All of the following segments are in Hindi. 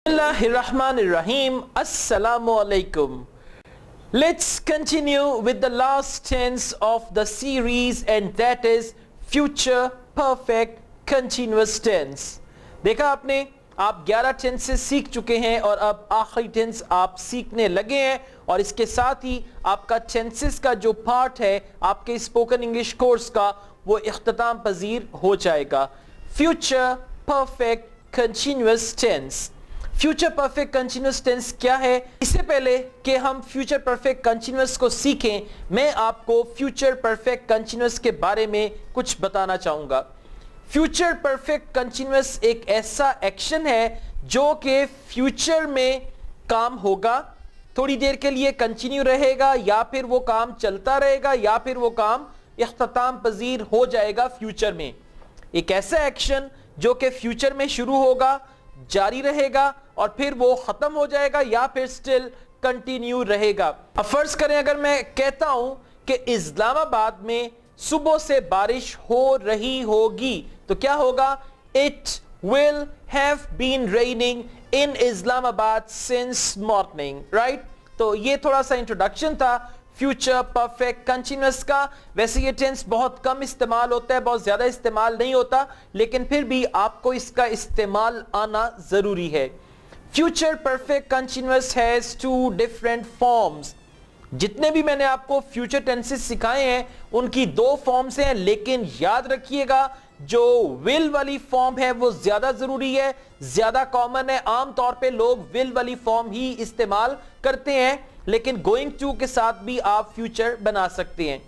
Bismillahirrahmanirrahim. Assalamu alaikum. Let's continue with the last tense of the series, and that is future perfect continuous tense. देखा आपने, आप 11 टेंसेस सीख चुके हैं और अब आखिरी टेंस आप सीखने लगे हैं, और इसके साथ ही आपका टेंसेस का जो पार्ट है आपके स्पोकन इंग्लिश कोर्स का वो इख्तिताम पजीर हो जाएगा. Future perfect continuous tense. Future perfect continuous tense क्या है? इससे पहले कि हम फ्यूचर परफेक्ट कंटिन्यूअस को सीखें, मैं आपको फ्यूचर परफेक्ट कंटिन्यूअस के बारे में कुछ बताना चाहूंगा. फ्यूचर परफेक्ट कंटिन्यूअस एक ऐसा एक्शन है जो कि फ्यूचर में काम होगा, थोड़ी देर के लिए कंटिन्यू रहेगा, या फिर वो काम चलता रहेगा, या फिर वो काम इख्तिताम पजीर हो जाएगा फ्यूचर में. एक ऐसा एक्शन जो कि फ्यूचर में शुरू होगा, जारी रहेगा, और फिर वो खत्म हो जाएगा, या फिर स्टिल कंटिन्यू रहेगा. अब फर्ज करें अगर मैं कहता हूं कि इस्लामाबाद में सुबह से बारिश हो रही होगी, तो क्या होगा? It will have been raining in Islamabad since morning. Right? तो ये थोड़ा सा इंट्रोडक्शन था फ्यूचर परफेक्ट कंटिन्यूअस का. वैसे ये टेंस बहुत कम इस्तेमाल होता है, बहुत ज्यादा इस्तेमाल नहीं होता, लेकिन फिर भी आपको इसका इस्तेमाल आना जरूरी है. Future perfect continuous has two different forms. जितने भी मैंने आपको फ्यूचर टेंसेस सिखाए हैं उनकी दो फॉर्म्स हैं, लेकिन याद रखिएगा जो विल वाली फॉर्म है वो ज्यादा जरूरी है, ज्यादा कॉमन है. आमतौर पे लोग विल वाली फॉर्म ही इस्तेमाल करते हैं, लेकिन गोइंग टू के साथ भी आप फ्यूचर बना सकते हैं.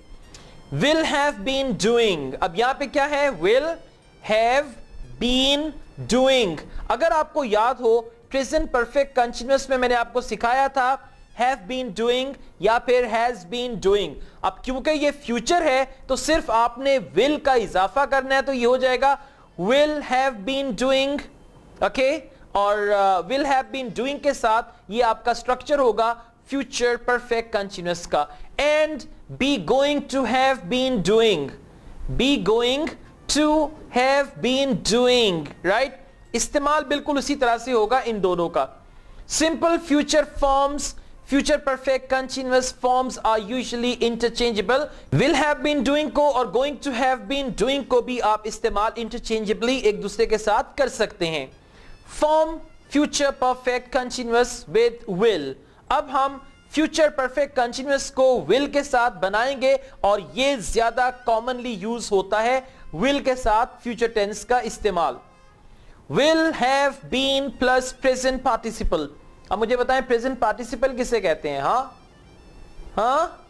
Will have been doing. अब यहां पे क्या है? Will have been doing. अगर आपको याद हो प्रेजेंट परफेक्ट कंटिन्यूअस में मैंने आपको सिखाया था हैव बीन डूइंग या फिर हैज बीन डूइंग. अब क्योंकि ये फ्यूचर है तो सिर्फ आपने विल का इजाफा करना है, तो ये हो जाएगा will have been doing. Okay, और विल हैव बीन डूइंग के साथ ये आपका स्ट्रक्चर होगा फ्यूचर परफेक्ट कंटिन्यूअस का. And be going to have been doing. Be going to have been doing. Right? इस्तेमाल बिल्कुल उसी तरह से होगा इन दोनों का. Simple future forms, future perfect continuous forms are usually interchangeable. Will have been doing को और going to have been doing को भी आप इस्तेमाल इंटरचेंजेबली एक दूसरे के साथ कर सकते हैं. Form future perfect continuous with will. अब हम फ्यूचर परफेक्ट कंटिन्यूअस को विल के साथ बनाएंगे, और ये ज्यादा कॉमनली यूज होता है विल के साथ फ्यूचर टेंस का इस्तेमाल. Will have been plus present participle. अब मुझे बताएं प्रेजेंट पार्टिसिपल किसे कहते हैं? हाँ,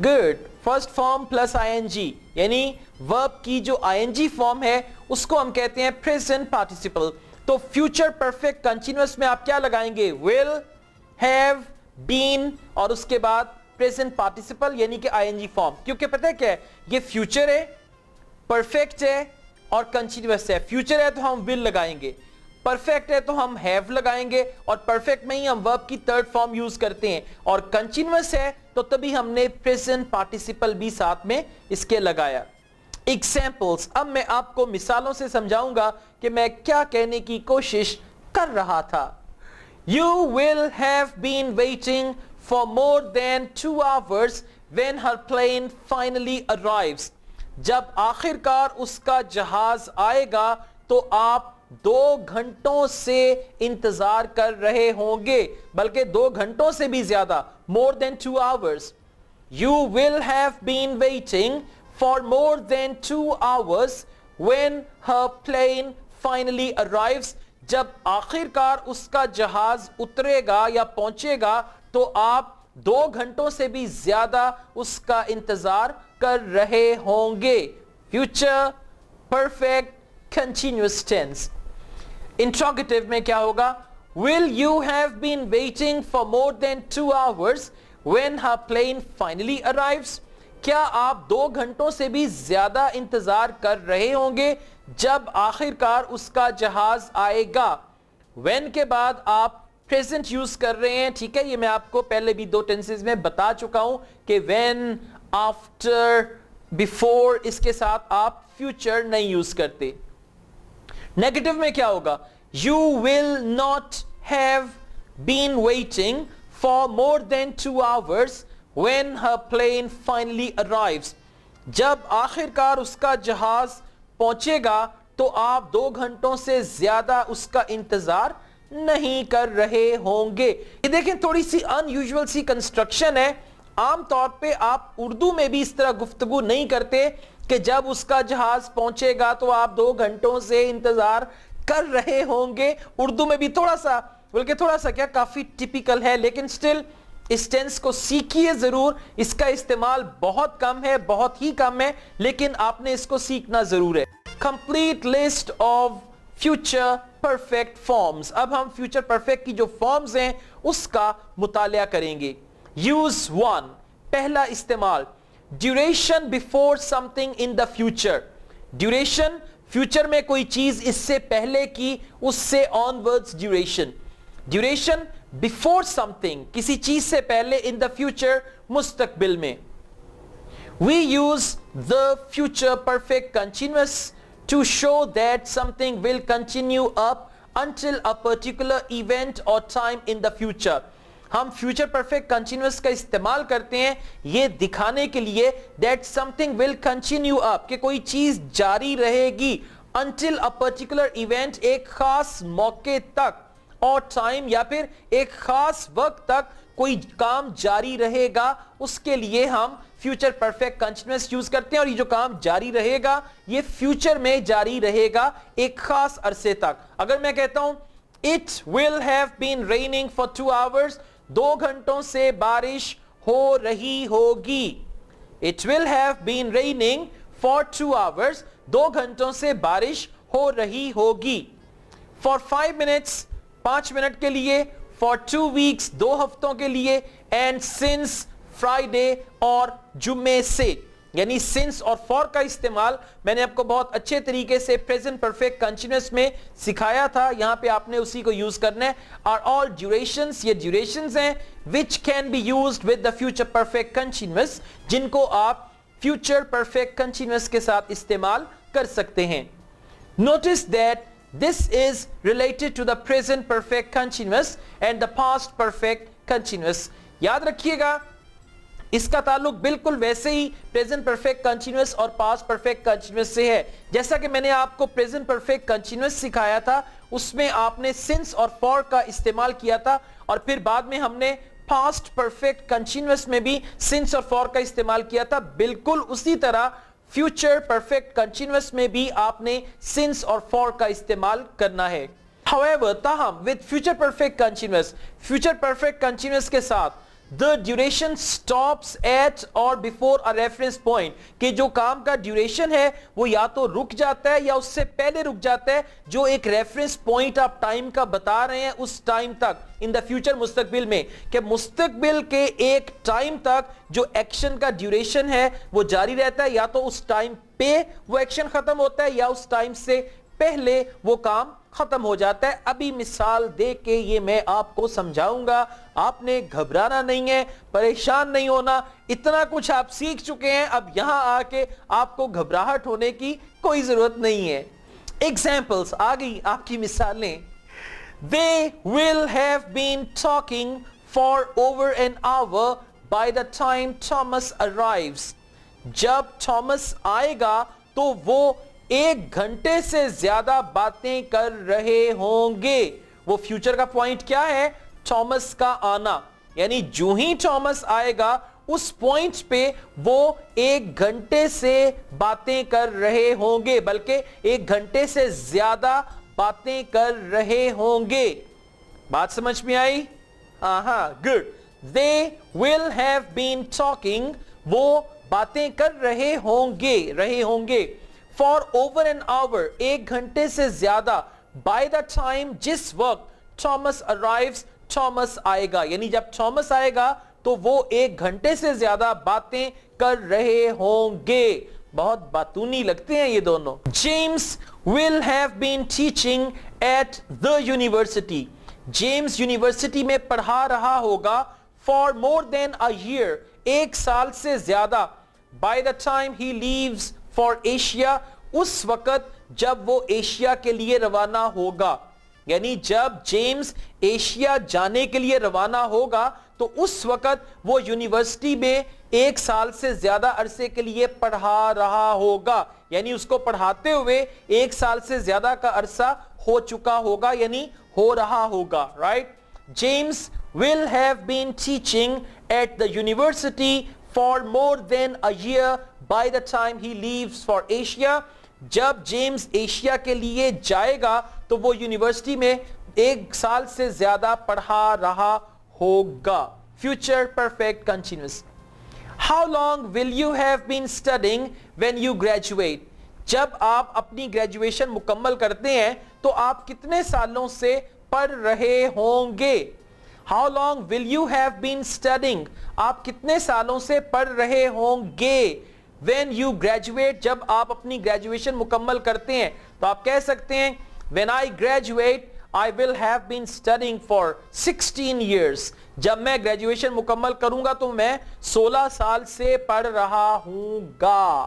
good. First form plus ING, यानी वर्ब की जो आईएनजी फॉर्म है उसको हम कहते हैं प्रेजेंट पार्टिसिपल. तो फ्यूचर परफेक्ट कंटिन्यूअस में आप क्या लगाएंगे? विल हैव बीन और उसके बाद प्रेजेंट पार्टिसिपल यानी कि आईएनजी फॉर्म. क्योंकि पता है क्या है, ये फ्यूचर है, परफेक्ट है और कंटिन्यूअस है. फ्यूचर है तो हम विल लगाएंगे, परफेक्ट है तो हम हैव लगाएंगे, और परफेक्ट में ही हम वर्ब की थर्ड फॉर्म यूज करते हैं, और कंटिन्यूअस है तो तभी हमने प्रेजेंट पार्टिसिपल भी साथ में इसके लगाया. एग्जाम्पल्स. अब मैं आपको मिसालों से समझाऊंगा कि मैं क्या कहने की कोशिश कर रहा था. You will have been waiting for more than 2 hours when her plane finally arrives. जब आखिरकार उसका जहाज आएगा तो आप 2 घंटों से इंतजार कर रहे होंगे, बल्कि 2 घंटों से भी ज्यादा, more than 2 hours. You will have been waiting for more than 2 hours when her plane finally arrives. जब आखिरकार उसका जहाज उतरेगा या पहुंचेगा तो आप 2 घंटों से भी ज्यादा उसका इंतजार कर रहे होंगे. Future perfect continuous tense. Interrogative में क्या होगा? Will you have been waiting for more than 2 hours when her plane finally arrives. क्या आप 2 घंटों से भी ज्यादा इंतजार कर रहे होंगे जब आखिरकार उसका जहाज आएगा. व्हेन के बाद आप प्रेजेंट यूज कर रहे हैं. ठीक है, ये मैं आपको पहले भी 2 टेंसेस में बता चुका हूं कि व्हेन, आफ्टर, बिफोर, इसके साथ आप फ्यूचर नहीं यूज करते. नेगेटिव में क्या होगा? You will not have been waiting for more than 2 hours when her plane finally arrives. जब आखिरकार उसका जहाज पहुंचेगा तो आप 2 घंटों से ज्यादा उसका इंतजार नहीं कर रहे होंगे. ये देखें, थोड़ी सी अनयूजुअल सी कंस्ट्रक्शन है. आमतौर पे आप उर्दू में भी इस तरह गुफ्तगू नहीं करते कि जब उसका जहाज पहुंचेगा तो आप 2 घंटों से इंतजार कर रहे होंगे. उर्दू में भी थोड़ा सा, बल्कि थोड़ा सा क्या, काफी टिपिकल है, लेकिन स्टिल इस टेंस को सीखिए जरूर. इसका इस्तेमाल बहुत कम है, बहुत ही कम है, लेकिन आपने इसको सीखना जरूर है. Complete list of future perfect forms. अब हम फ्यूचर परफेक्ट की जो फॉर्म्स हैं उसका मुतालिया करेंगे. यूज 1, पहला इस्तेमाल, duration before something in the future. Duration, future में कोई चीज इससे पहले की, उससे onwards duration. Duration before something, किसी चीज से पहले, इन द फ्यूचर, मुस्तकबिल में. We use the future perfect continuous to show that something will continue up until a particular event or time in the future. हम फ्यूचर परफेक्ट कंटिन्यूअस का इस्तेमाल करते हैं ये दिखाने के लिए that something will continue up, कि कोई चीज जारी रहेगी, until a particular event, एक खास मौके तक, और टाइम, या फिर एक खास वक्त तक कोई काम जारी रहेगा, उसके लिए हम फ्यूचर परफेक्ट कंटिन्यूअस यूज करते हैं. और ये जो काम जारी रहेगा ये फ्यूचर में जारी रहेगा एक खास अरसे तक. अगर मैं कहता हूं it will have been raining for 2 hours, 2 घंटों से बारिश हो रही होगी. It will have been raining for 2 hours, 2 घंटों से बारिश हो रही होगी. फॉर 5 मिनट्स, 5 मिनट के लिए. फॉर 2 वीक्स, 2 हफ्तों के लिए. एंड सिंस फ्राइडे, और जुम्मे से. यानी सिंस और फॉर का इस्तेमाल मैंने आपको बहुत अच्छे तरीके से प्रेजेंट परफेक्ट कंटिन्यूअस में सिखाया था. यहां पे आपने उसी को यूज करना है. आर ऑल ड्यूरेशंस, ये ड्यूरेशंस हैं which can be used with the future perfect continuous, जिनको आप फ्यूचर परफेक्ट कंटिन्यूअस के साथ इस्तेमाल कर सकते हैं. Notice that this is related to the present perfect continuous and the past perfect continuous. याद रखिएगा इसका ताल्लुक बिल्कुल वैसे ही प्रेजेंट परफेक्ट कंटिन्यूअस और पास्ट परफेक्ट कंटिन्यूअस से है. जैसा कि मैंने आपको प्रेजेंट परफेक्ट कंटिन्यूअस सिखाया था, उसमें आपने सिंस और फॉर का इस्तेमाल किया था, और फिर बाद में हमने पास्ट परफेक्ट कंटिन्यूअस में भी सिंस और फॉर का इस्तेमाल किया था. बिल्कुल उसी तरह फ्यूचर परफेक्ट कंटिन्यूअस में भी आपने सिंस और फॉर का इस्तेमाल करना है. However, ताहम with future perfect continuous, future perfect continuous के साथ the duration stops at or before a reference point, कि जो काम का ड्यूरेशन है वो या तो रुक जाता है या उससे पहले रुक जाता है, जो एक रेफरेंस पॉइंट आप टाइम का बता रहे हैं उस टाइम तक. इन द फ्यूचर, मुस्तकबिल में, कि मुस्तकबिल के एक टाइम तक जो एक्शन का ड्यूरेशन है वो जारी रहता है, या तो उस टाइम पे वो एक्शन खत्म होता है या उस टाइम से पहले वो काम खत्म हो जाता है. अभी मिसाल दे के ये मैं आपको समझाऊंगा. आपने घबराना नहीं है, परेशान नहीं होना, इतना कुछ आप सीख चुके हैं. अब यहां आके आपको घबराहट होने की कोई जरूरत नहीं है. एग्जाम्पल्स आ गई आपकी मिसालें. They will have been talking for over an hour by the time Thomas arrives. जब थॉमस आएगा तो वो 1 घंटे से ज्यादा बातें कर रहे होंगे. वो फ्यूचर का पॉइंट क्या है? थॉमस का आना. यानी जो ही थॉमस आएगा उस पॉइंट पे वो 1 घंटे से बातें कर रहे होंगे, बल्कि 1 घंटे से ज्यादा बातें कर रहे होंगे. बात समझ में आई? हाँ, good. They will have been talking, वो बातें कर रहे होंगे. For over an hour, 1 घंटे से ज्यादा. By the time, जिस वक्त Thomas arrives, थॉमस आएगा. यानी जब थॉमस आएगा तो वो 1 घंटे से ज्यादा बातें कर रहे होंगे. बहुत बातूनी लगते हैं ये दोनों. James will have been teaching at the university. James university में पढ़ा रहा होगा for more than a year, 1 साल से ज्यादा. By the time he leaves for Asia, उस वक्त जब वो एशिया के लिए रवाना होगा. यानी जब जेम्स एशिया जाने के लिए रवाना होगा तो उस वक्त वो यूनिवर्सिटी में 1 साल से ज्यादा अरसे के लिए पढ़ा रहा होगा, यानी उसको पढ़ाते हुए 1 साल से ज्यादा का अरसा हो चुका होगा, यानी हो रहा होगा, right. James will have been teaching at the university for more than a year by the time he leaves for Asia। जब जेम्स एशिया के लिए जाएगा तो वो यूनिवर्सिटी में 1 साल से ज्यादा पढ़ा रहा होगा। Future perfect continuous. How long will you have been studying when you graduate. जब आप अपनी ग्रेजुएशन मुकम्मल करते हैं तो आप कितने सालों से पढ़ रहे होंगे। How long will you have been studying, आप कितने सालों से पढ़ रहे होंगे। व्हेन यू ग्रेजुएट, जब आप अपनी ग्रेजुएशन मुकम्मल करते हैं तो आप कह सकते हैं when I graduate I will have been studying for 16 years। जब मैं ग्रेजुएशन मुकम्मल करूंगा तो मैं 16 साल से पढ़ रहा हूंगा।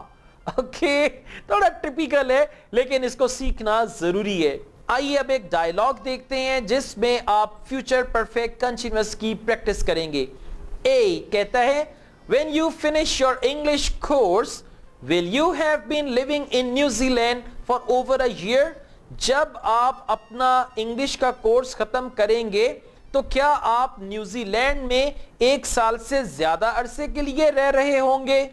ओके, थोड़ा टिपिकल है लेकिन इसको सीखना जरूरी है। आइए अब एक डायलॉग देखते हैं जिसमें आप फ्यूचर परफेक्ट कंटीन्यूअस की प्रैक्टिस करेंगे। ए कहता है when you finish your English course will you have been living in New Zealand for over a year. जब आप अपना इंग्लिश का कोर्स खत्म करेंगे तो क्या आप न्यूजीलैंड में 1 साल से ज्यादा अरसे के लिए रह रहे होंगे।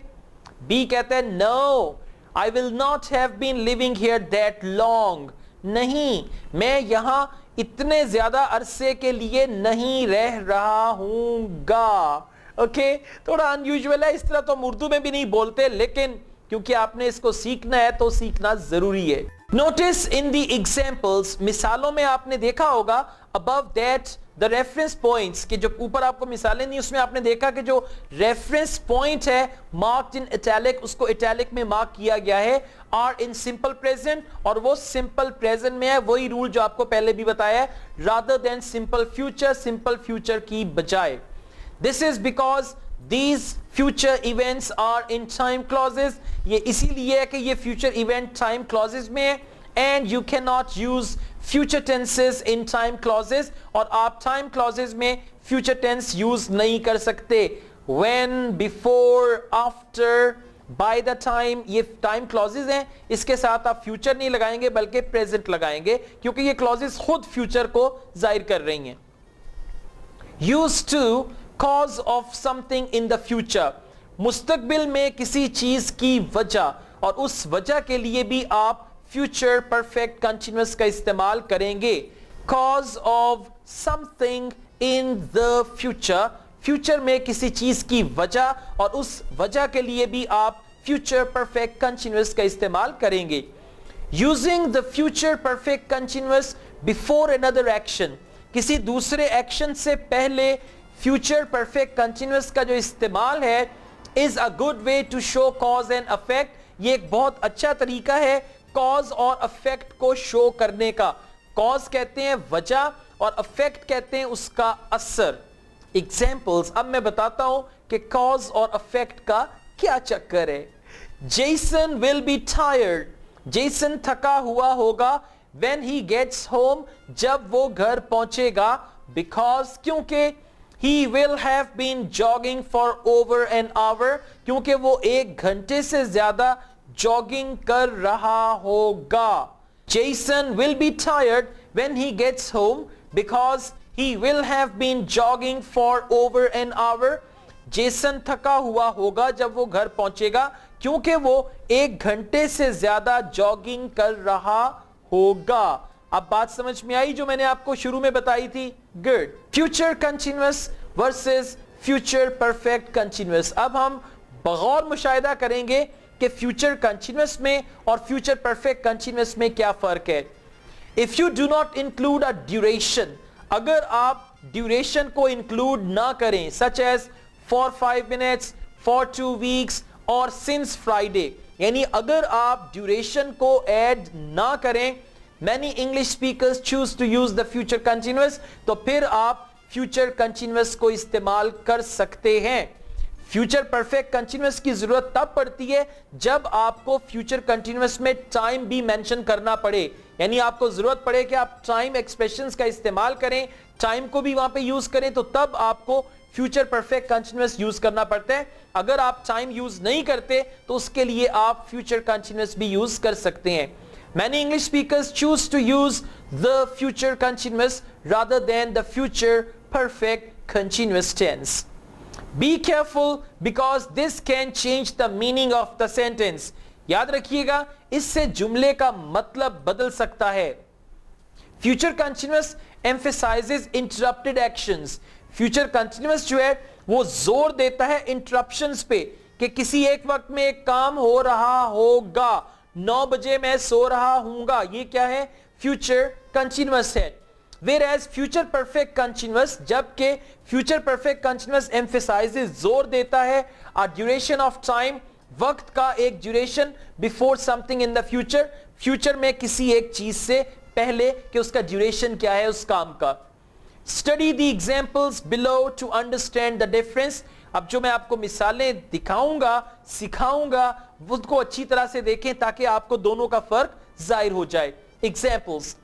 बी कहता है no I will not have been living here that long. नहीं, मैं यहां इतने ज्यादा अरसे के लिए नहीं रह रहा हूंगा। ओके, थोड़ा अनयूजुअल है, इस तरह तो हम उर्दू में भी नहीं बोलते, लेकिन क्योंकि आपने इसको सीखना है तो सीखना जरूरी है। नोटिस इन द एग्जांपल्स, मिसालों में आपने देखा होगा above that the reference points, कि जो ऊपर आपको मिसालें नहीं उसमें आपने देखा कि जो रेफरेंस पॉइंट है मार्क्ड इन इटैलिक, उसको इटैलिक में मार्क किया गया है, आर इन सिंपल प्रेजेंट, और वो सिंपल प्रेजेंट में है। वही रूल जो आपको पहले भी बताया है, रादर देन सिंपल फ्यूचर की बजाय। This is because these future events are in time clauses। ये इसीलिए है कि ये future event time clauses में है, and you cannot use future tenses in time clauses, और आप time clauses में future tense use नहीं कर सकते। when, before, after, by the time, ये time clauses हैं, इसके साथ आप future नहीं लगाएंगे बल्कि present लगाएंगे, क्योंकि ये clauses खुद future को जाहिर कर रही हैं। used to, cause of something in the future, मुस्तकबिल में किसी चीज की वजह, और उस वजह के लिए भी आप फ्यूचर परफेक्ट कंटीन्यूअस का इस्तेमाल करेंगे। cause of something in the future, future में किसी चीज की वजह, और उस वजह के लिए भी आप फ्यूचर परफेक्ट कंटीन्यूअस का इस्तेमाल करेंगे। using the future perfect continuous before another action, किसी दूसरे एक्शन से पहले फ्यूचर परफेक्ट कंटीन्यूअस का जो इस्तेमाल है is a good way to show cause and effect. ये एक बहुत अच्छा तरीका है कॉज और अफेक्ट को शो करने का। कॉज कहते हैं वजह और अफेक्ट कहते हैं उसका असर। एग्जाम्पल्स अब मैं बताता हूं कि कॉज और अफेक्ट का क्या चक्कर है। Jason will be tired, Jason थका हुआ होगा व्हेन ही गेट्स होम, जब वो घर पहुंचेगा, बिकॉज क्योंकि He will have been jogging for over an hour, क्योंकि वो 1 घंटे से ज्यादा जॉगिंग कर रहा होगा। Jason will be tired when he gets home because he will have been jogging for over an hour। Jason थका हुआ होगा जब वो घर पहुंचेगा क्योंकि वो 1 घंटे से ज्यादा जॉगिंग कर रहा होगा। अब बात समझ में आई जो मैंने आपको शुरू में बताई थी। Good. Future continuous versus future perfect continuous. अब हम बगौर मुशाहिदा करेंगे कि फ्यूचर कंटीन्यूअस में और फ्यूचर परफेक्ट कंटीन्यूअस में क्या फर्क है। If you do not include a duration, अगर आप ड्यूरेशन को इंक्लूड ना करें, such as for 5 minutes, for 2 weeks और सिंस फ्राइडे, यानी अगर आप ड्यूरेशन को ऐड ना करें, many English speakers choose to use the future continuous, तो फिर आप future continuous को इस्तेमाल कर सकते हैं। फ्यूचर परफेक्ट कंटीन्यूअस की जरूरत तब पड़ती है जब आपको फ्यूचर कंटीन्यूअस में टाइम भी मेंशन करना पड़े, यानी आपको जरूरत पड़े कि आप टाइम एक्सप्रेशंस का इस्तेमाल करें, टाइम को भी वहां पे यूज करें, तो तब आपको फ्यूचर परफेक्ट कंटीन्यूअस यूज करना पड़ता है। अगर आप टाइम यूज नहीं करते तो उसके लिए आप फ्यूचर कंटीन्यूअस भी यूज कर सकते हैं। Many English speakers choose to use the future continuous rather than the future perfect continuous tense. Be careful because this can change the meaning of the sentence. याद रखिएगा, इससे जुमले का मतलब बदल सकता है। Future continuous emphasizes interrupted actions. Future continuous जो है वो जोर देता है interruptions पे कि किसी एक वक्त में एक काम हो रहा होगा, 9 बजे मैं सो रहा हूंगा, ये क्या है? फ्यूचर कंटीन्यूअस है। Whereas फ्यूचर परफेक्ट कंटीन्यूअस, जबकि फ्यूचर परफेक्ट कंटीन्यूअस एम्फेसाइजेस जोर देता है अ ड्यूरेशन ऑफ टाइम, वक्त का एक duration before something in the future, future में किसी एक चीज से पहले कि उसका ड्यूरेशन क्या है उस काम का। Study the examples below to understand the difference. अब जो मैं आपको मिसालें दिखाऊंगा, सिखाऊंगा, उसको अच्छी तरह से देखें ताकि आपको दोनों का फर्क जाहिर हो जाए। Examples,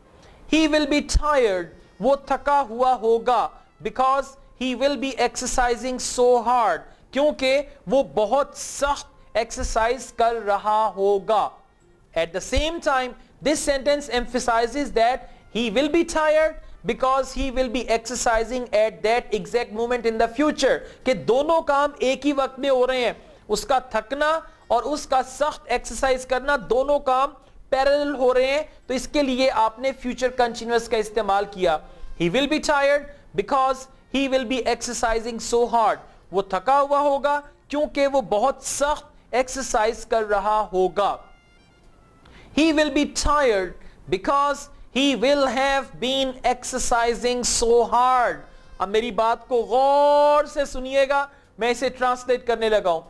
he will be tired, वो थका हुआ होगा, because he will be exercising so hard, क्योंकि वो बहुत सख्त एक्सरसाइज कर रहा होगा। At the same time this sentence emphasises that he will be tired because he will be exercising at that exact moment in the future, कि दोनों काम एक ही वक्त में हो रहे हैं, उसका थकना और उसका सख्त एक्सरसाइज करना दोनों काम पैरेलल हो रहे हैं, तो इसके लिए आपने फ्यूचर कंटीन्यूअस का इस्तेमाल किया। he will be tired because he will be exercising so hard, वो थका हुआ होगा क्योंकि वो बहुत सख्त एक्सरसाइज कर रहा होगा। he will be tired because he will have been exercising so hard। अब मेरी बात को गौर से सुनिएगा, मैं इसे ट्रांसलेट करने लगा हूं।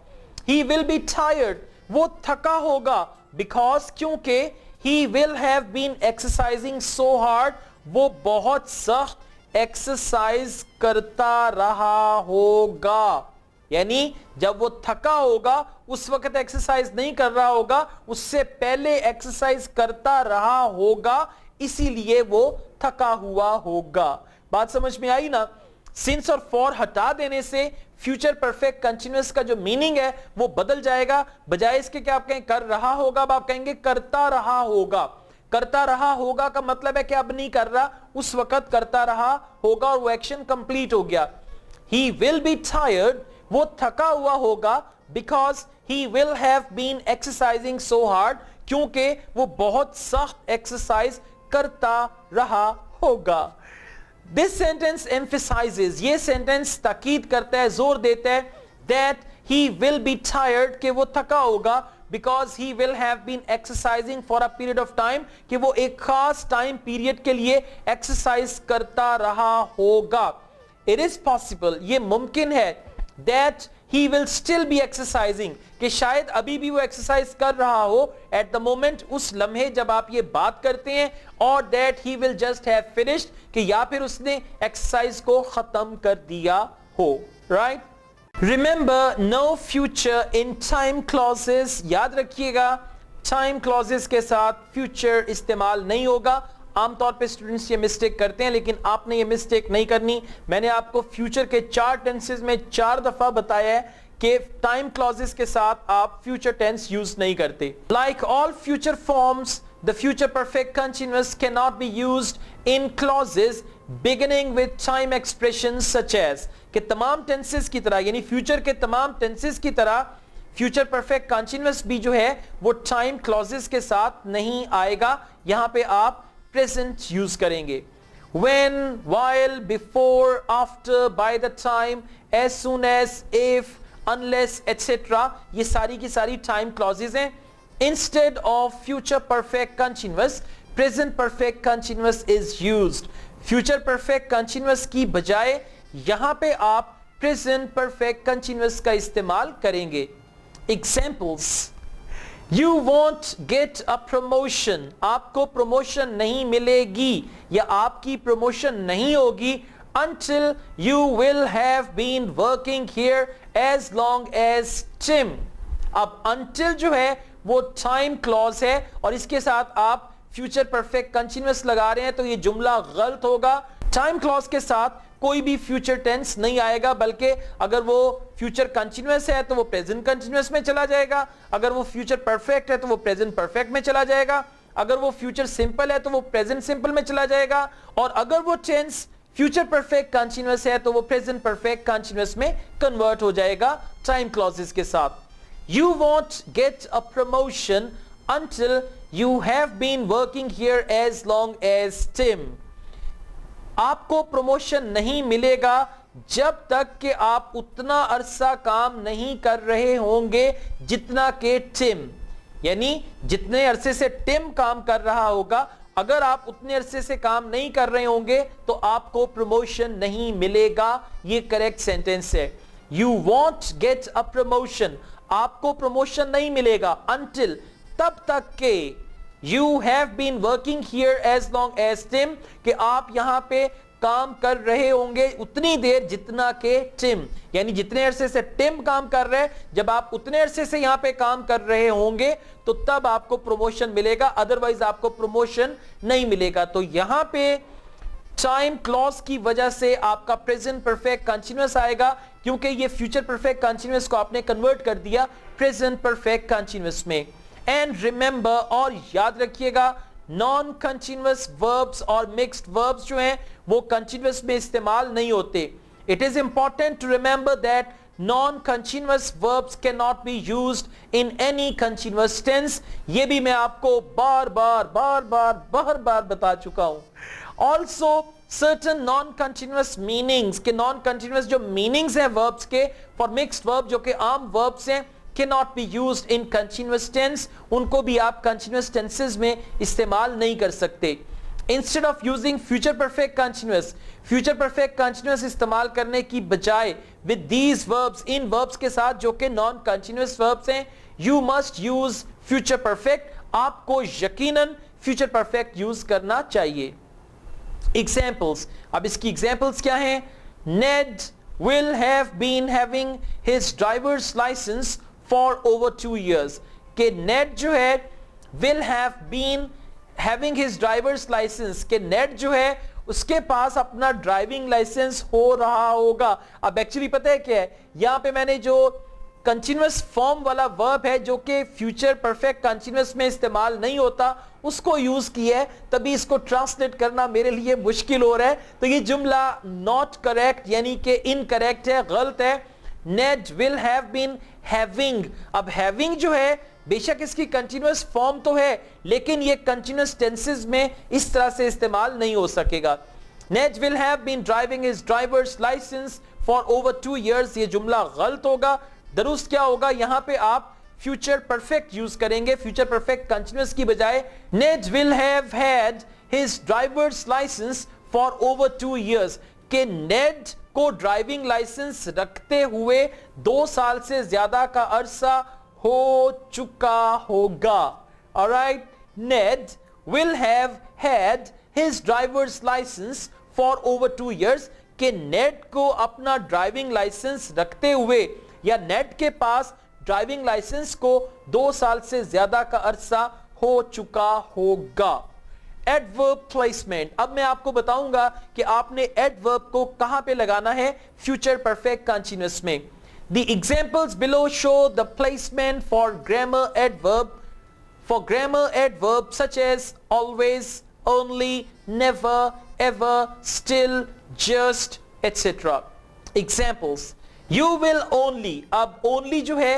he will be tired, वो थका होगा, because क्योंकि he will have been exercising so hard, वो बहुत सख्त एक्सरसाइज करता रहा होगा। यानी जब वो थका होगा उस वक्त एक्सरसाइज नहीं कर रहा होगा, उससे पहले एक्सरसाइज करता रहा होगा, इसीलिए वो थका हुआ होगा। बात समझ में आई ना? सिंस और फॉर हटा देने से फ्यूचर परफेक्ट कंटीन्यूअस का जो मीनिंग है वो बदल जाएगा। बजाय इसके कि आप कहें कर रहा होगा, अब आप कहेंगे करता रहा होगा। करता रहा होगा का मतलब है कि अब नहीं कर रहा, उस वक्त करता रहा होगा और वो एक्शन कंप्लीट हो गया। he will be tired, वो थका हुआ होगा, because he will have been exercising so hard, क्योंकि वो बहुत सख्त एक्सरसाइज करता रहा होगा। This sentence emphasizes, ये सेंटेंस ताकीद करता है, जोर देता है, that he will be tired, कि वो थका होगा, because he will have been exercising for a period of time, कि वो एक खास टाइम पीरियड के लिए एक्सरसाइज करता रहा होगा। It is possible, ये मुमकिन है, that he will still be exercising, कि शायद अभी भी वो एक्सरसाइज कर रहा हो at the moment, उस लम्हे जब आप ये बात करते हैं, और that he will just have finished, कि या फिर उसने एक्सरसाइज को खत्म कर दिया हो। right? Remember, no future in time clauses, याद रखिएगा time clauses के साथ future इस्तेमाल नहीं होगा। आमतौर पे स्टूडेंट्स ये मिस्टेक करते हैं, लेकिन आपने ये मिस्टेक नहीं करनी। मैंने आपको फ्यूचर के 4 टेंसेस में 4 दफा बताया है कि टाइम क्लॉजेस के साथ आप फ्यूचर टेंस यूज नहीं करते। Like all future forms, the future perfect continuous can not be used in clauses beginning with time expressions such as, कि तमाम टेंसेस की तरह, यानी फ्यूचर के तमाम टेंसेस की तरह फ्यूचर परफेक्ट कंटीन्यूअस भी जो है वो टाइम क्लॉजेस के साथ नहीं आएगा। यहां पे आप प्रेजेंट यूज करेंगे। when, while, before, after, by the time, as soon as, if, unless, etc. ये सारी की सारी टाइम क्लॉजेस हैं। instead of future perfect continuous, present perfect continuous is used। future perfect continuous की बजाय यहां पे आप present perfect continuous का इस्तेमाल करेंगे। examples, You won't get a promotion, आपको प्रमोशन नहीं मिलेगी या आपकी प्रमोशन नहीं होगी until you will have been working here as long as Tim. अब until जो है वो टाइम क्लॉज है और इसके साथ आप फ्यूचर परफेक्ट कंटिन्यूअस लगा रहे हैं तो ये जुमला गलत होगा। टाइम क्लॉज के साथ कोई भी फ्यूचर टेंस नहीं आएगा, बल्कि अगर वो फ्यूचर कंटिन्यूअस है तो वो प्रेजेंट कंटिन्यूअस में चला जाएगा, अगर वो फ्यूचर परफेक्ट है तो वो प्रेजेंट परफेक्ट में चला जाएगा, अगर वो फ्यूचर सिंपल है तो वो प्रेजेंट सिंपल में चला जाएगा, और अगर वो टेंस फ्यूचर परफेक्ट कंटिन्यूअस है तो वो प्रेजेंट परफेक्ट कंटिन्यूअस में कन्वर्ट हो जाएगा टाइम क्लॉजेस के साथ। You won't get a promotion until you have been working here as long as Tim. आपको प्रमोशन नहीं मिलेगा जब तक कि आप उतना अरसा काम नहीं कर रहे होंगे जितना के टिम, यानी जितने अरसे से टिम काम कर रहा होगा, अगर आप उतने अरसे से काम नहीं कर रहे होंगे तो आपको प्रमोशन नहीं मिलेगा। ये करेक्ट सेंटेंस है। You won't get a promotion, आपको प्रमोशन नहीं मिलेगा until, तब तक के you have been working here as long as Tim, कि आप यहां पे काम कर रहे होंगे उतनी देर जितना के टिम, यानी जितने अरसे से टिम काम कर रहे हैं, जब आप उतने अरसे से यहां पे काम कर रहे होंगे तो तब आपको प्रमोशन मिलेगा, अदरवाइज आपको प्रमोशन नहीं मिलेगा। तो यहां पे टाइम क्लॉज की वजह से आपका प्रेजेंट परफेक्ट कंटिन्यूअस आएगा, क्योंकि ये फ्यूचर परफेक्ट कंटिन्यूअस को आपने कन्वर्ट कर दिया प्रेजेंट परफेक्ट कंटिन्यूअस में। एंड रिमेंबर, और याद रखिएगा, नॉन कंटिन्यूअस वर्ब्स और मिक्स्ड वर्ब्स जो हैं वो कंटिन्यूअस में इस्तेमाल नहीं होते। It is important to remember that non-continuous verbs cannot be used in any continuous tense। ये भी मैं आपको बार बार बता चुका हूं। Also certain non-continuous meanings, के non-continuous जो meanings हैं verbs के for mixed verb जो कि आम verbs हैं, cannot be used in continuous tense, उनको भी आप continuous tenses में इस्तेमाल नहीं कर सकते। Instead of using future perfect continuous इस्तेमाल करने की बजाय with these verbs, in verbs के साथ जो कि non continuous verbs हैं, you must use future perfect, आपको यकीनन future perfect use करना चाहिए। Examples, अब इसकी examples क्या हैं? Ned will have been having his driver's license for over 2 years, कि Ned जो है will have been having his driver's license, के नेट जो है उसके पास अपना ड्राइविंग लाइसेंस हो रहा होगा। अब एक्चुअली पता है क्या है, यहां पे मैंने जो कंटिन्यूअस फॉर्म वाला वर्ब है जो कि फ्यूचर परफेक्ट कंटिन्यूअस में इस्तेमाल नहीं होता उसको यूज किया है, तभी इसको ट्रांसलेट करना मेरे लिए मुश्किल हो रहा है। तो ये जुमला नॉट करेक्ट यानी कि इनकरेक्ट है, गलत है। नेड विल हैव बीन हैविंग, अब हैविंग जो है बेशक इसकी कंटिन्यूअस फॉर्म तो है लेकिन ये कंटिन्यूअस टेंसेस में इस तरह से इस्तेमाल नहीं हो सकेगा। Ned will have been driving his driver's licence for over 2 years, ये जुमला गलत होगा। दुरुस्त क्या होगा, यहां पे आप फ्यूचर परफेक्ट यूज करेंगे, फ्यूचर परफेक्ट कंटिन्यूअस की बजाय Ned will have had his driver's licence for over 2 years, के नेड को ड्राइविंग लाइसेंस रखते हुए 2 साल से ज्यादा का अरसा हो चुका होगा। Alright, Ned will have had his driver's license for over 2 years, के नेड को अपना ड्राइविंग लाइसेंस रखते हुए या नेड के पास ड्राइविंग लाइसेंस को 2 साल से ज्यादा का अरसा हो चुका होगा। एडवर्ब प्लेसमेंट, अब मैं आपको बताऊंगा कि आपने एडवर्ब को कहां पे लगाना है फ्यूचर परफेक्ट कंटिन्यूअस में। The examples below show the placement for grammar adverb, such as always, only, never, ever, still, just, etc. Examples, you will only, अब only जो है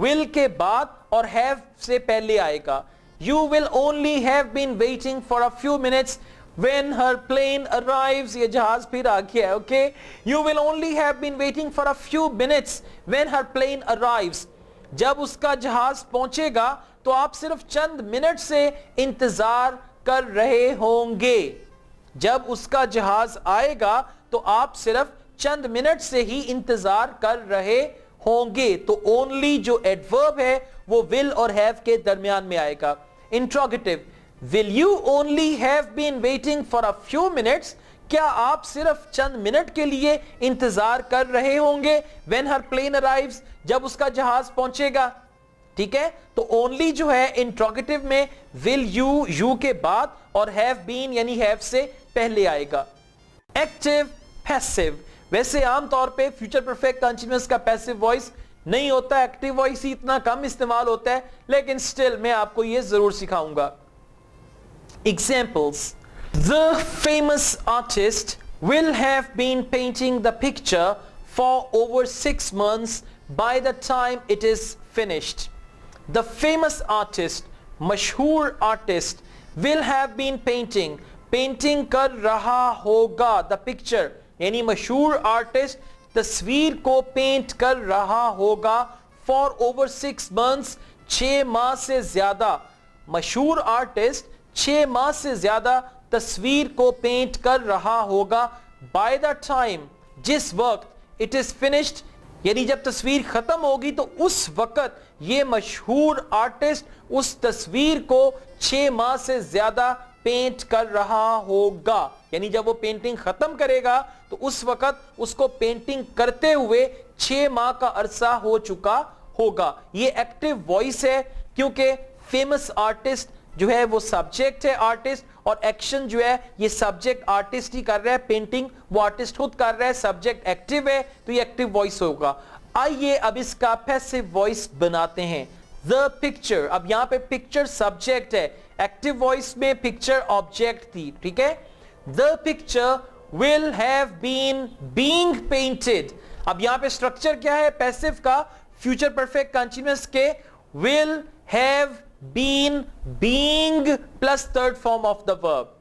will के बाद और have से पहले आएगा। You will only have been waiting for a few minutes when her plane arrives, ये जहाज फिर आ गया है, okay? You will only have been waiting for a few minutes when her plane arrives, जब उसका जहाज पहुंचेगा तो आप सिर्फ चंद मिनट से इंतजार कर रहे होंगे। जब उसका जहाज आएगा तो आप सिर्फ चंद मिनट से ही इंतजार कर रहे होंगे। तो ओनली जो एडवर्ब है वो विल और हैव के दरमियान में आएगा। Interrogative, will you only have been waiting for a few minutes, क्या आप सिर्फ चंद मिनट के लिए इंतजार कर रहे होंगे when her plane arrives, जब उसका जहाज पहुंचेगा? ठीक है, तो ओनली जो है इंट्रोगेटिव में विल यू के बाद और हैव बीन यानी हैव से पहले आएगा। एक्टिव पैसिव, वैसे आमतौर पे फ्यूचर परफेक्ट कंटीन्यूअस का पैसिव वॉइस नहीं होता, एक्टिव वॉइस ही इतना कम इस्तेमाल होता है, लेकिन स्टिल मैं आपको ये जरूर सिखाऊंगा। Examples, the famous artist will have been painting the picture for over 6 months by the time it is finished. The famous artist, मशहूर artist, will have been painting कर रहा होगा, the picture यानी मशहूर आर्टिस्ट तस्वीर को पेंट कर रहा होगा for over 6 months, 6 माह से ज्यादा। मशहूर आर्टिस्ट 6 माह से ज्यादा तस्वीर को पेंट कर रहा होगा by the time, जिस वक्त it is finished यानी जब तस्वीर खत्म होगी तो उस वक्त ये मशहूर आर्टिस्ट उस तस्वीर को 6 माह से ज्यादा पेंट कर रहा होगा, यानी जब वो पेंटिंग खत्म करेगा तो उस वक्त उसको पेंटिंग करते हुए 6 माह का अरसा हो चुका होगा। ये एक्टिव वॉइस है क्योंकि फेमस आर्टिस्ट जो है वो सब्जेक्ट है आर्टिस्ट, और एक्शन जो है ये सब्जेक्ट आर्टिस्ट ही कर रहा है, पेंटिंग वो आर्टिस्ट खुद कर रहा है, सब्जेक्ट एक्टिव है तो ये एक्टिव वॉइस होगा। आइए अब इसका पैसिव वॉइस बनाते हैं। द पिक्चर, अब यहां पे पिक्चर सब्जेक्ट है, एक्टिव वॉइस में पिक्चर ऑब्जेक्ट थी, ठीक है। The picture will have been being painted, अब यहां पे स्ट्रक्चर क्या है पैसिव का, फ्यूचर परफेक्ट कंटीन्यूअस के will have been being plus third form of the verb,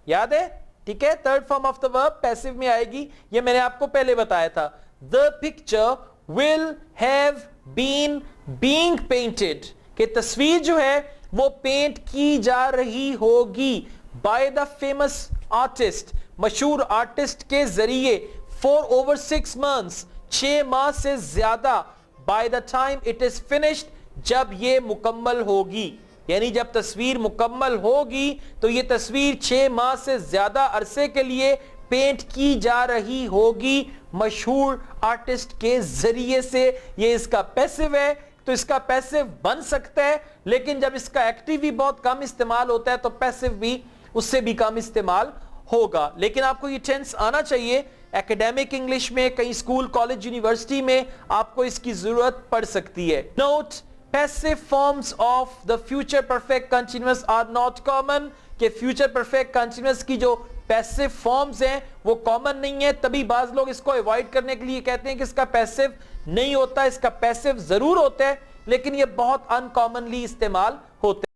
याद है, ठीक है, third form of the verb passive में आएगी, ये मैंने आपको पहले बताया था। The picture will have been being painted, कि तस्वीर जो है वो पेंट की जा रही होगी बाय द फेमस आर्टिस्ट, मशहूर आर्टिस्ट के जरिए, फॉर ओवर 6 months, 6 माह से ज्यादा, by the time it is finished, जब ये मुकम्मल होगी, यानी जब तस्वीर मुकम्मल होगी तो ये तस्वीर 6 माह से ज्यादा अरसे के लिए पेंट की जा रही होगी मशहूर आर्टिस्ट के जरिए से। ये इसका पैसिव है, तो इसका पैसिव बन सकता है, लेकिन जब इसका एक्टिव भी बहुत कम इस्तेमाल होता है तो पैसिव भी उससे भी कम इस्तेमाल होगा। लेकिन आपको ये टेंस आना चाहिए, एकेडमिक इंग्लिश में कहीं स्कूल कॉलेज यूनिवर्सिटी में आपको इसकी जरूरत पड़ सकती है। Note, passive forms of the future perfect continuous are not common, कि फ्यूचर परफेक्ट कंटीन्यूअस की जो पैसिव फॉर्म्स हैं वो कॉमन नहीं है, तभी बाज लोग इसको अवॉइड करने के लिए कहते हैं कि इसका पैसिव नहीं होता, इसका पैसिव जरूर होता है लेकिन ये बहुत अनकॉमनली इस्तेमाल होते हैं।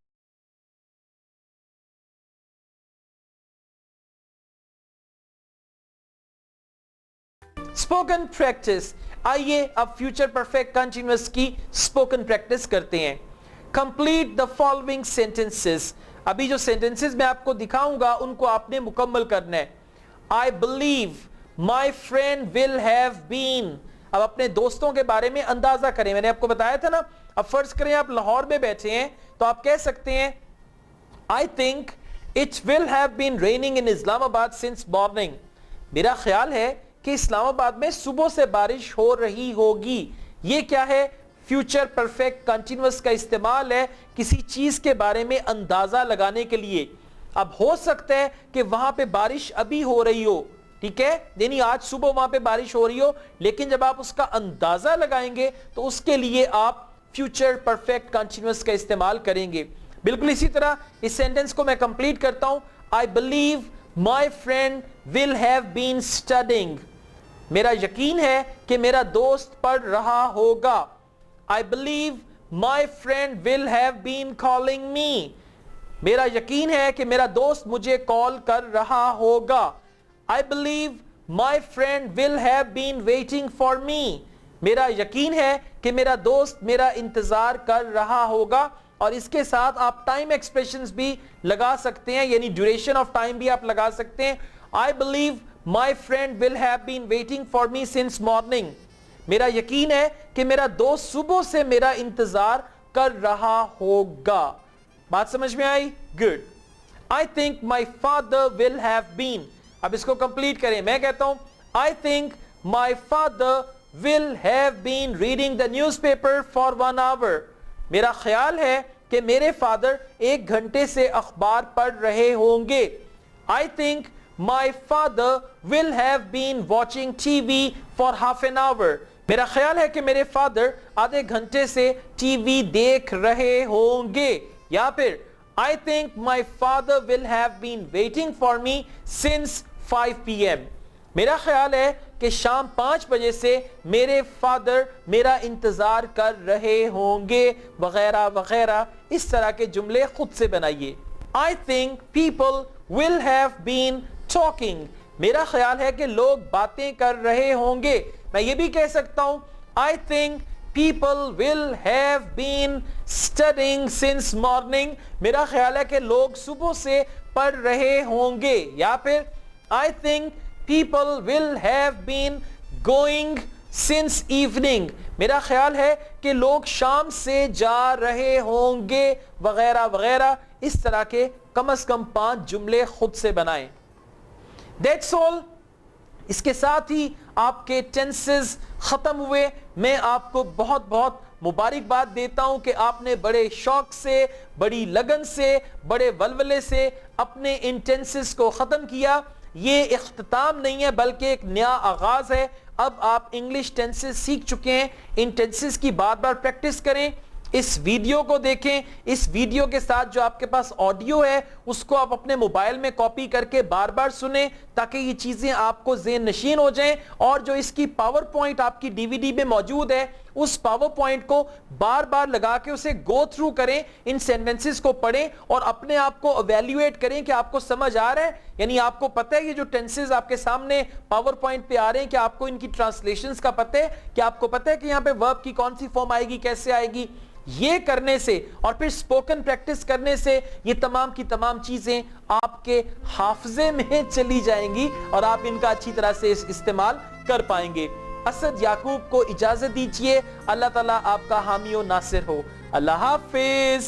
स्पोकन प्रैक्टिस, आइए अब फ्यूचर परफेक्ट कंटीन्यूअस की स्पोकन प्रैक्टिस करते हैं। कंप्लीट द फॉलोइंग सेंटेंसेस, अभी जो सेंटेंसेस मैं आपको दिखाऊंगा उनको आपने मुकम्मल करना है। I believe my friend will have been, अब अपने दोस्तों के बारे में अंदाजा करें, मैंने आपको बताया था ना। अब फर्ज करें आप लाहौर में बैठे हैं तो आप कह सकते हैं I think it will have been raining in Islamabad since morning, मेरा ख्याल है कि इस्लामाबाद में सुबह से बारिश हो रही होगी। ये क्या है, फ्यूचर परफेक्ट कंटीन्यूअस का इस्तेमाल है किसी चीज के बारे में अंदाजा लगाने के लिए। अब हो सकता है कि वहां पे बारिश अभी हो रही हो, ठीक है, यानी आज सुबह वहां पे बारिश हो रही हो, लेकिन जब आप उसका अंदाजा लगाएंगे तो उसके लिए आप फ्यूचर परफेक्ट कंटीन्यूअस का इस्तेमाल करेंगे। बिल्कुल इसी तरह इस सेंटेंस को मैं कंप्लीट करता हूं। I believe my friend will have been studying, मेरा यकीन है कि मेरा दोस्त पढ़ रहा होगा। I believe my friend will have been calling me, मेरा यकीन है कि मेरा दोस्त मुझे कॉल कर रहा होगा। I believe my friend will have been waiting for me, मेरा यकीन है कि मेरा दोस्त मेरा इंतजार कर रहा होगा। और इसके साथ आप टाइम एक्सप्रेशंस भी लगा सकते हैं, यानी ड्यूरेशन ऑफ टाइम भी आप लगा सकते हैं। I believe my friend will have been waiting for me since morning, मेरा यकीन है कि मेरा दोस्त सुबह से मेरा इंतजार कर रहा होगा। बात समझ में आई? Good. I think my father will have been, अब इसको कंप्लीट करें। मैं कहता हूं I think my father will have been reading the newspaper for 1 hour. मेरा ख्याल है कि मेरे फादर 1 घंटे से अखबार पढ़ रहे होंगे। I think my father will have been watching TV for half an hour. मेरा ख्याल है कि मेरे फादर आधे घंटे से टीवी देख रहे होंगे। या फिर I think my father will have been waiting for me since 5 PM। मेरा ख्याल है कि शाम 5 बजे से मेरे फादर मेरा इंतजार कर रहे होंगे, वगैरह वगैरह। इस तरह के जुमले खुद से बनाइए। I think people will have been talking. मेरा ख्याल है कि लोग बातें कर रहे होंगे। मैं ये भी कह सकता हूं I think people will have been studying since morning. मेरा ख्याल है कि लोग सुबह से पढ़ रहे होंगे। या फिर I think people will have been going since evening. मेरा ख्याल है कि लोग शाम से जा रहे होंगे, वगैरह वगैरह। इस तरह के कम से कम 5 जुमले खुद से बनाएं। That's all। इसके साथ ही आपके टेंसेस खत्म हुए। मैं आपको बहुत बहुत मुबारकबाद देता हूं कि आपने बड़े शौक से, बड़ी लगन से, बड़े वलवले से अपने इन टेंसेस को खत्म किया। ये इख्तिताम नहीं है बल्कि एक नया आगाज है। अब आप इंग्लिश टेंसेस सीख चुके हैं। इन टेंसेस की बार बार प्रैक्टिस करें। इस वीडियो को देखें। इस वीडियो के साथ जो आपके पास ऑडियो है उसको आप अपने मोबाइल में कॉपी करके बार बार सुने ताकि ये चीजें आपको ज़हन नशीन हो जाएं। और जो इसकी पावर पॉइंट आपकी डीवीडी में मौजूद है उस पावर पॉइंट को बार बार लगा के उसे गो थ्रू करें। इन सेंटेंसेस को पढ़ें और अपने आप को इवैल्यूएट करें कि आपको समझ आ रहा है, यानी आपको पता है ये जो टेंसेस आपके सामने पावर पॉइंट पे आ रहे हैं कि आपको इनकी ट्रांसलेशंस का पता है, कि आपको पता है कि यहाँ पे वर्ब की कौन सी फॉर्म आएगी, कैसे आएगी। ये करने से और फिर स्पोकन प्रैक्टिस करने से ये तमाम की तमाम चीजें आपके हाफजे में चली जाएंगी और आप इनका अच्छी तरह से इस्तेमाल कर पाएंगे। असद याकूब को इजाजत दीजिए। अल्लाह ताला आपका हामी और नासिर हो। अल्लाह हाफिज।